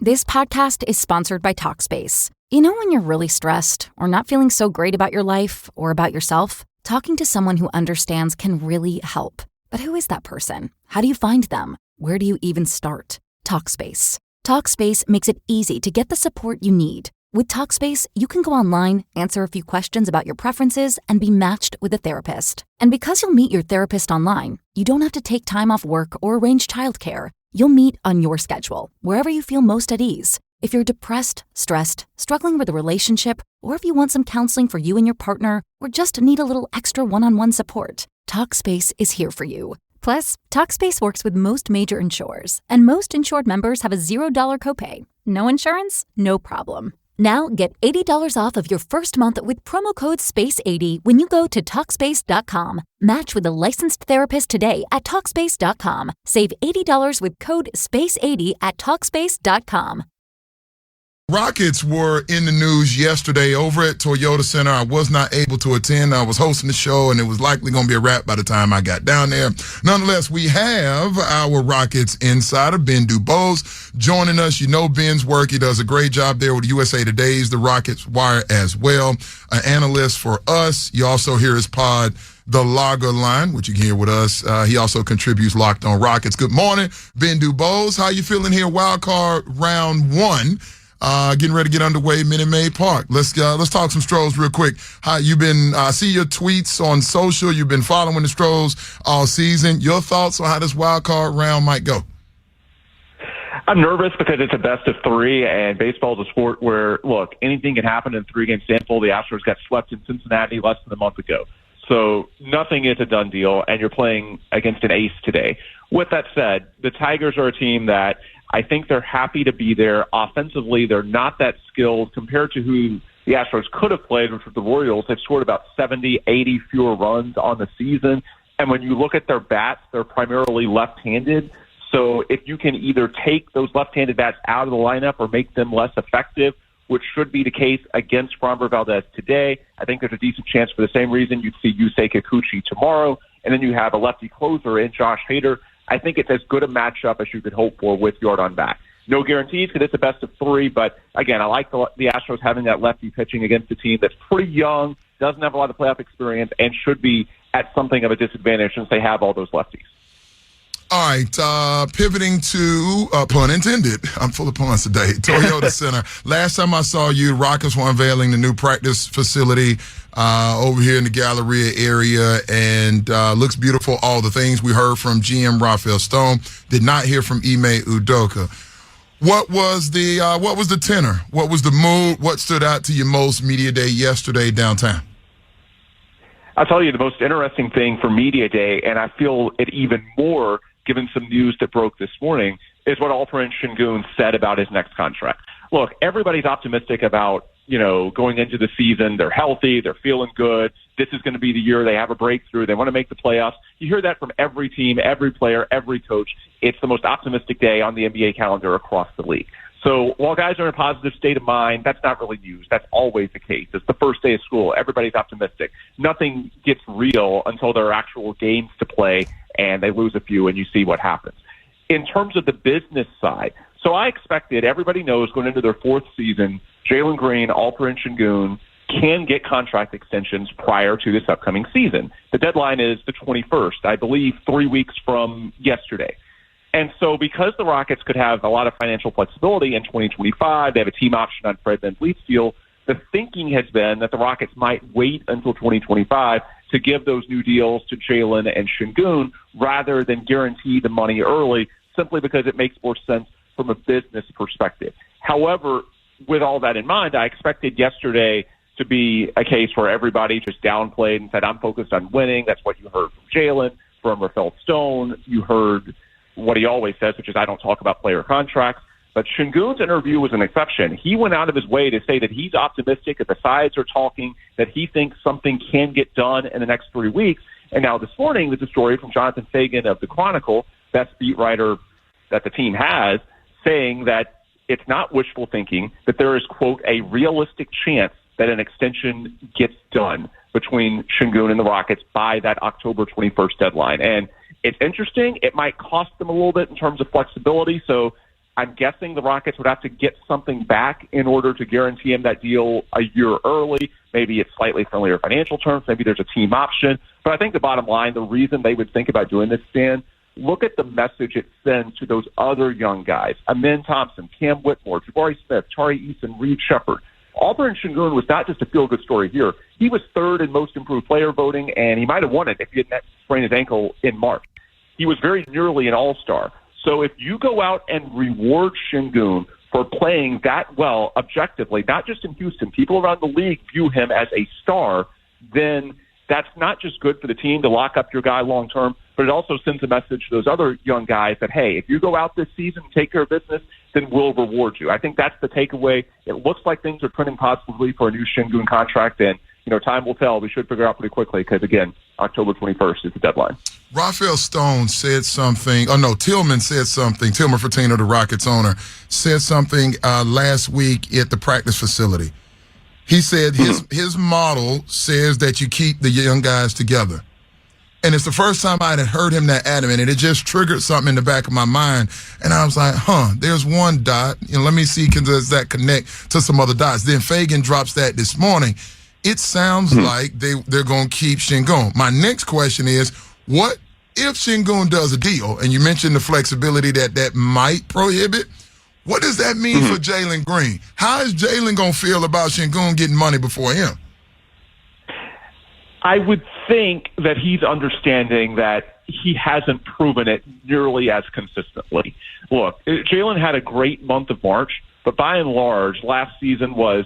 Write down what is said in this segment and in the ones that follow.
This podcast is sponsored by Talkspace. You know when you're really stressed or not feeling so great about your life or about yourself? Talking to someone who understands can really help. But who is that person? How do you find them? Where do you even start? Talkspace. Talkspace makes it easy to get the support you need. With Talkspace, you can go online, answer a few questions about your preferences, and be matched with a therapist. And because you'll meet your therapist online, you don't have to take time off work or arrange childcare. You'll meet on your schedule, wherever you feel most at ease. If you're depressed, stressed, struggling with a relationship, or if you want some counseling for you and your partner, or just need a little extra one-on-one support, Talkspace is here for you. Plus, Talkspace works with most major insurers, and most insured members have a $0 copay. No insurance? No problem. Now get $80 off of your first month with promo code SPACE80 when you go to Talkspace.com. Match with a licensed therapist today at Talkspace.com. Save $80 with code SPACE80 at Talkspace.com. Rockets were in the news yesterday over at Toyota Center. I was not able to attend. I was hosting the show, and it was likely going to be a wrap by the time I got down there. Nonetheless, we have our Rockets insider, Ben DuBose, joining us. You know Ben's work. He does a great job there with USA Today's The Rockets Wire as well. An analyst for us. You also hear his pod, The Lager Line, which you can hear with us. He also contributes Locked on Rockets. Good morning, Ben DuBose. How you feeling here? Wild card round one. Getting ready to get underway, Minute Maid Park. Let's talk some Stros real quick. How you been? I see your tweets on social. You've been following the Stros all season. Your thoughts on how this wild card round might go? I'm nervous because it's a best of three, and baseball is a sport where, look, anything can happen in a three-game sample. The Astros got swept in Cincinnati less than a month ago. So nothing is a done deal, and you're playing against an ace today. With that said, the Tigers are a team that I think they're happy to be there. Offensively, they're not that skilled compared to who the Astros could have played, which was the Royals. They've scored about 70, 80 fewer runs on the season. And when you look at their bats, they're primarily left-handed. So if you can either take those left-handed bats out of the lineup or make them less effective, which should be the case against Framber Valdez today, I think there's a decent chance for the same reason you'd see Yusei Kikuchi tomorrow. And then you have a lefty closer in Josh Hader. I think it's as good a matchup as you could hope for with Jordan back. No guarantees because it's a best of three, but again, I like the Astros having that lefty pitching against a team that's pretty young, doesn't have a lot of playoff experience, and should be at something of a disadvantage since they have all those lefties. All right, pivoting to, pun intended, I'm full of puns today, Toyota Center. Last time I saw you, Rockets were unveiling the new practice facility over here in the Galleria area, and looks beautiful, all the things. We heard from GM Rafael Stone, did not hear from Ime Udoka. What was the tenor? What was the mood? What stood out to you most media day yesterday downtown? I'll tell you the most interesting thing for media day, and I feel it even more given some news that broke this morning, is what Alperen Sengun said about his next contract. Look, everybody's optimistic about, going into the season. They're healthy. They're feeling good. This is going to be the year they have a breakthrough. They want to make the playoffs. You hear that from every team, every player, every coach. It's the most optimistic day on the NBA calendar across the league. So while guys are in a positive state of mind, that's not really news. That's always the case. It's the first day of school. Everybody's optimistic. Nothing gets real until there are actual games to play and they lose a few and you see what happens. In terms of the business side, so I expected, everybody knows going into their fourth season, Jalen Green, Alperen Sengun can get contract extensions prior to this upcoming season. The deadline is the 21st, I believe 3 weeks from yesterday. And so because the Rockets could have a lot of financial flexibility in 2025, they have a team option on Fred VanVleet's deal, the thinking has been that the Rockets might wait until 2025 to give those new deals to Jalen and Sengun rather than guarantee the money early, simply because it makes more sense from a business perspective. However, with all that in mind, I expected yesterday to be a case where everybody just downplayed and said, I'm focused on winning. That's what you heard from Jalen, from Rafael Stone. You heard what he always says, which is I don't talk about player contracts. But Sengun's interview was an exception. He went out of his way to say that he's optimistic, that the sides are talking, that he thinks something can get done in the next 3 weeks. And now this morning, there's a story from Jonathan Fagan of the Chronicle, best beat writer that the team has, saying that it's not wishful thinking, that there is, quote, a realistic chance that an extension gets done between Sengun and the Rockets by that October 21st deadline. And it's interesting. It might cost them a little bit in terms of flexibility. So I'm guessing the Rockets would have to get something back in order to guarantee him that deal a year early. Maybe it's slightly friendlier financial terms. Maybe there's a team option. But I think the bottom line, the reason they would think about doing this, Stan, look at the message it sends to those other young guys. Amen Thompson, Cam Whitmore, Jabari Smith, Tari Eason, Reed Sheppard. Alperen Sengun was not just a feel-good story here. He was third in most improved player voting, and he might have won it if he didn't sprain his ankle in March. He was very nearly an all-star. So if you go out and reward Sengun for playing that well objectively, not just in Houston, people around the league view him as a star, then that's not just good for the team to lock up your guy long-term, but it also sends a message to those other young guys that, hey, if you go out this season and take care of business, then we'll reward you. I think that's the takeaway. It looks like things are trending positively for a new Sengun contract, and time will tell. We should figure out pretty quickly because, again, October 21st is the deadline. Raphael Stone said something. Tillman said something. Tillman Fertitta, the Rockets owner, said something last week at the practice facility. He said his model says that you keep the young guys together. And it's the first time I had heard him that adamant, and it just triggered something in the back of my mind. And I was like, there's one dot. Let me see, does that connect to some other dots? Then Fagan drops that this morning. It sounds like they're going to keep Sengun. My next question is, what if Sengun does a deal? And you mentioned the flexibility that might prohibit. What does that mean for Jalen Green? How is Jalen going to feel about Sengun getting money before him? I would think that he's understanding that he hasn't proven it nearly as consistently. Look, Jalen had a great month of March, but by and large, last season was,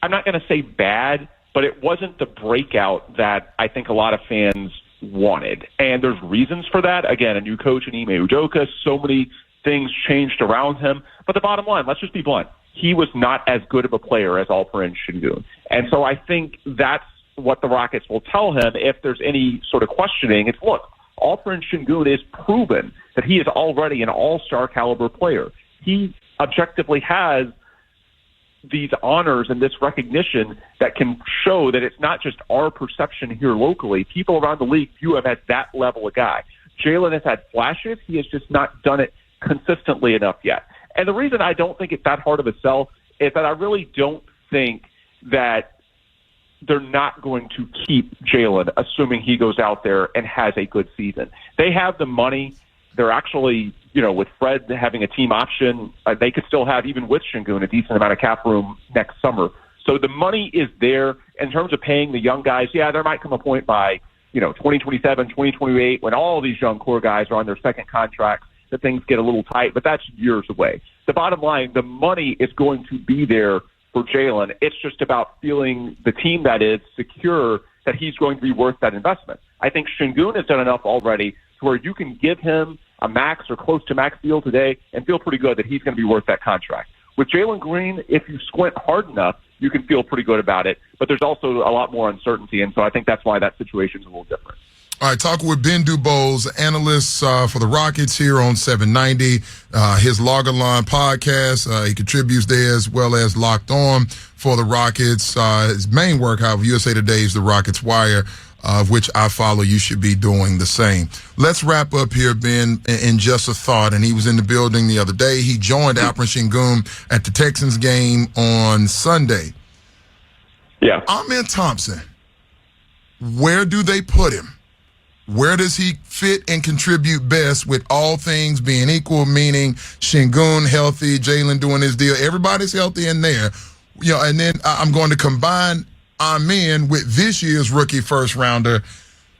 I'm not going to say bad, but it wasn't the breakout that I think a lot of fans wanted. And there's reasons for that. Again, a new coach in Ime Udoka, so many things changed around him. But the bottom line, let's just be blunt, he was not as good of a player as Alperen Sengun. And so I think that's what the Rockets will tell him if there's any sort of questioning. It's, look, Alperen Sengun is proven that he is already an all-star caliber player. He objectively has these honors and this recognition that can show that it's not just our perception here locally. People around the league view him as that level of guy. Jalen has had flashes. He has just not done it consistently enough yet. And the reason I don't think it's that hard of a sell is that I really don't think that they're not going to keep Jalen, assuming he goes out there and has a good season. They have the money. They're actually, with Fred having a team option, they could still have, even with Sengun, a decent amount of cap room next summer. So the money is there. In terms of paying the young guys, there might come a point by, 2027, 2028, when all these young core guys are on their second contracts, that things get a little tight, but that's years away. The bottom line, the money is going to be there for Jalen. It's just about feeling the team that is secure that he's going to be worth that investment. I think Sengun has done enough already to where you can give him a max or close to max deal today and feel pretty good that he's going to be worth that contract. With Jalen Green, if you squint hard enough, you can feel pretty good about it, but there's also a lot more uncertainty, and so I think that's why that situation is a little different. All right, talking with Ben DuBose, analyst for the Rockets here on 790, his Logger Line podcast. He contributes there as well as Locked On for the Rockets. His main work, however, USA Today is the Rockets Wire, of which I follow. You should be doing the same. Let's wrap up here, Ben, in just a thought. And he was in the building the other day. He joined Alperen Sengun at the Texans game on Sunday. Yeah. Amen Thompson, where do they put him? Where does he fit and contribute best with all things being equal, meaning Sengun healthy, Jalen doing his deal, everybody's healthy in there. And then I'm going to combine Amen with this year's rookie first rounder,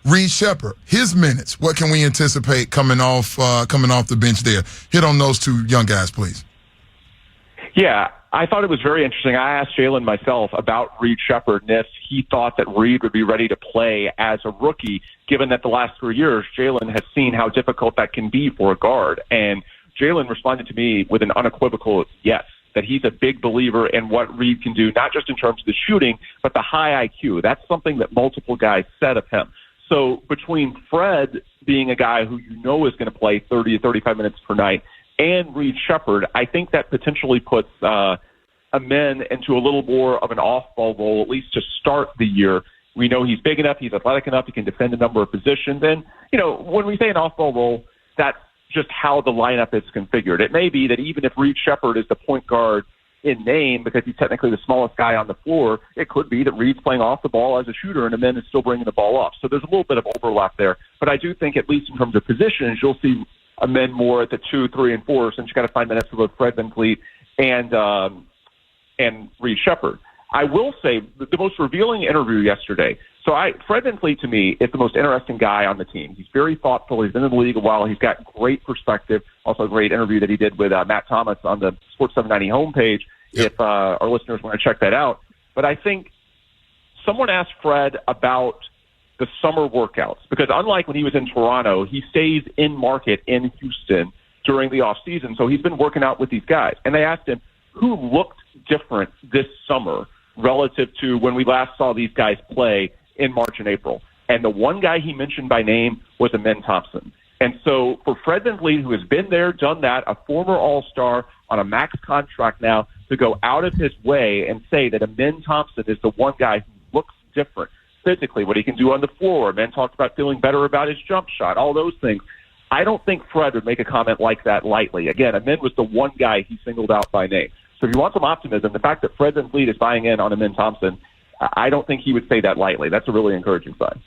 Reed Sheppard. His minutes, what can we anticipate coming off the bench there? Hit on those two young guys, please. Yeah, I thought it was very interesting. I asked Jalen myself about Reed Sheppard and if he thought that Reed would be ready to play as a rookie, given that the last 3 years Jalen has seen how difficult that can be for a guard. And Jalen responded to me with an unequivocal yes, that he's a big believer in what Reed can do, not just in terms of the shooting, but the high IQ. That's something that multiple guys said of him. So between Fred being a guy who is going to play 30 to 35 minutes per night and Reed Sheppard, I think that potentially puts Amen into a little more of an off-ball role, at least to start the year. We know he's big enough, he's athletic enough, he can defend a number of positions. And, when we say an off-ball role, that's just how the lineup is configured. It may be that even if Reed Sheppard is the point guard in name because he's technically the smallest guy on the floor, it could be that Reed's playing off the ball as a shooter and Amin is still bringing the ball up. So there's a little bit of overlap there. But I do think, at least in terms of positions, you'll see Amin more at the 2, 3, and 4, since you got to find minutes for both Fred VanVleet and Reed Sheppard. I will say the most revealing interview yesterday. So Fred VanVleet, to me, is the most interesting guy on the team. He's very thoughtful. He's been in the league a while. He's got great perspective. Also a great interview that he did with Matt Thomas on the Sports 790 homepage, if our listeners want to check that out. But I think someone asked Fred about the summer workouts, because unlike when he was in Toronto, he stays in market in Houston during the off season. So he's been working out with these guys. And they asked him who looked different this summer relative to when we last saw these guys play in March and April. And the one guy he mentioned by name was Amin Thompson. And so for Fred VanVleet, who has been there, done that, a former All-Star on a max contract now, to go out of his way and say that Amin Thompson is the one guy who looks different physically, what he can do on the floor. Amin talked about feeling better about his jump shot, all those things. I don't think Fred would make a comment like that lightly. Again, Amin was the one guy he singled out by name. So if you want some optimism, the fact that Fred VanVleet is buying in on Amin Thompson, I don't think he would say that lightly. That's a really encouraging sign.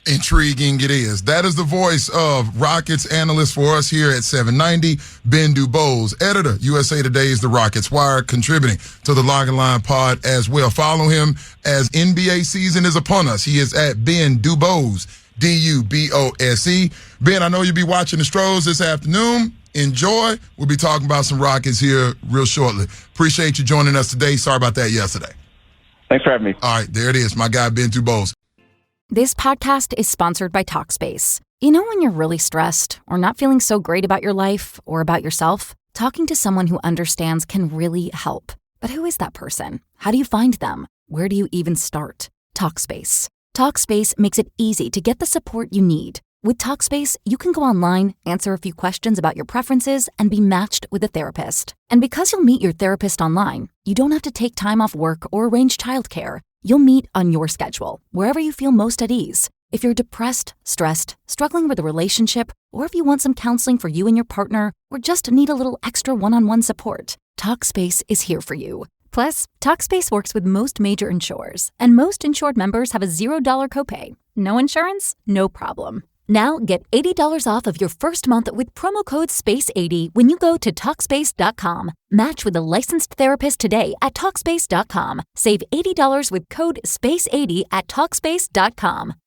Intriguing it is. That is the voice of Rockets analyst for us here at 790, Ben DuBose, editor, USA Today's The Rockets Wire, contributing to the Log and Line pod as well. Follow him as NBA season is upon us. He is at Ben DuBose, DuBose. Ben, I know you'll be watching the Stros this afternoon. Enjoy. We'll be talking about some Rockets here real shortly. Appreciate you joining us today. Sorry about that yesterday. Thanks for having me. All right, there it is. My guy, Ben DuBose. This podcast is sponsored by Talkspace. You know when you're really stressed or not feeling so great about your life or about yourself? Talking to someone who understands can really help. But who is that person? How do you find them? Where do you even start? Talkspace. Talkspace makes it easy to get the support you need. With Talkspace, you can go online, answer a few questions about your preferences, and be matched with a therapist. And because you'll meet your therapist online, you don't have to take time off work or arrange childcare. You'll meet on your schedule, wherever you feel most at ease. If you're depressed, stressed, struggling with a relationship, or if you want some counseling for you and your partner, or just need a little extra one-on-one support, Talkspace is here for you. Plus, Talkspace works with most major insurers, and most insured members have a $0 copay. No insurance? No problem. Now get $80 off of your first month with promo code SPACE80 when you go to Talkspace.com. Match with a licensed therapist today at Talkspace.com. Save $80 with code SPACE80 at Talkspace.com.